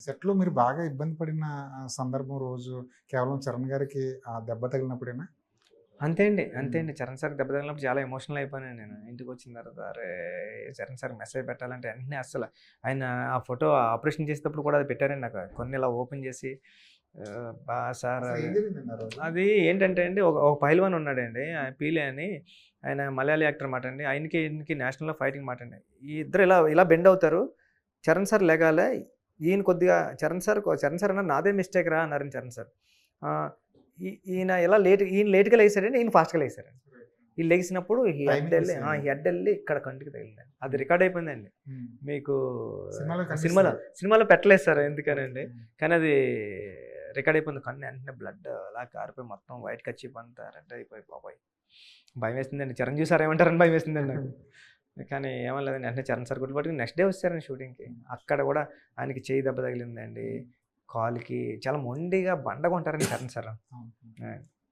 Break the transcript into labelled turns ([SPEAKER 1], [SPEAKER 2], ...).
[SPEAKER 1] సెట్‌లో మీరు బాగా ఇబ్బంది పడిన సందర్భం రోజు కేవలం చరణ్ గారికి ఆ దెబ్బ తగిలినప్పుడేనా?
[SPEAKER 2] అంతే అండి. అంతే
[SPEAKER 1] హ్మ్.
[SPEAKER 2] అండి. చరణ్ సార్‌కి దెబ్బ తగిలినప్పుడు చాలా ఎమోషనల్ అయిపోయాను నేను. ఇంటికొచ్చిన తర్వాత అరే! చరణ్ సార్‌కి మెసేజ్ పెట్టాలంటే వెంటనే ఆయన ఆ ఫోటో ఆపరేషన్ చేసేటప్పుడు కూడా అది పెట్టారండి నాకు. కొన్ని ఇలా ఓపెన్ చేసి సార్
[SPEAKER 1] అసలు
[SPEAKER 2] అది
[SPEAKER 1] ఏం జరిగిందండి ఆ రోజు?
[SPEAKER 2] అది ఏంటంటే అండి ఒక పైల్వాన్ ఉన్నాడండి. పీలే అని. ఆయన మలయాళీ యాక్టర్ మాట అండి. ఈయనకి నేషనల్‌లో ఫైటింగ్ మాట అండి. ఈ ఇద్దరు ఇలా ఇలా బెండ్ అవుతారు. చరణ్ సార్ లెగాలే. ఈయన కొద్దిగా చరణ్ సార్ అన్నారు నాదే మిస్టేక్ రా అన్నారండి చరణ్ సార్. ఆహ్, ఈయన ఈయన లేట్‌గా లెగిసాడండి. ఈయన ఫాస్ట్‌గా లెగిసారండి. ఈళ్ళు లెగిసినప్పుడు
[SPEAKER 1] టైమింగ్ మిస్
[SPEAKER 2] ఈ
[SPEAKER 1] అయింది.
[SPEAKER 2] హెడ్ ఎళ్లి ఇక్కడ కంటికి తగిలిందండి. అది
[SPEAKER 1] హ్మ్.
[SPEAKER 2] రికార్డ్ అయిపోయిందండి.
[SPEAKER 1] హ్మ్.
[SPEAKER 2] మీకు
[SPEAKER 1] సినిమాలో
[SPEAKER 2] సినిమాలో
[SPEAKER 1] కనిపిస్తది.
[SPEAKER 2] సినిమాలో పెట్టలేదు సార్ ఎందుకనండి.
[SPEAKER 1] హ్మ్.
[SPEAKER 2] కానీ అది రికార్డ్ అయిపోయింది. కన్ను వెంటనే బ్లడ్ అలా కారిపోయి మొత్తం వైట్ కర్చీఫ్ అంతా రెడ్ అయిపోయి బాబోయ్! భయమేసిందండి. చిరంజీవి సార్ ఏమంటారని భయమేసిందండి నాకు. కానీ ఏమనలేదండి. వెంటనే చరణ్ సార్ గుర్తుపట్టుకొని నెక్స్ట్ డే వచ్చేసారండి షూటింగ్‌కి. అక్కడ కూడా ఆయనకి చెయ్యి దెబ్బ తగిలిందండి.
[SPEAKER 1] హ్మ్.
[SPEAKER 2] కాలుకి చాలా మొండిగా బండగా ఉంటారండి చరణ్ సార్.
[SPEAKER 1] అవును.
[SPEAKER 2] ఆ!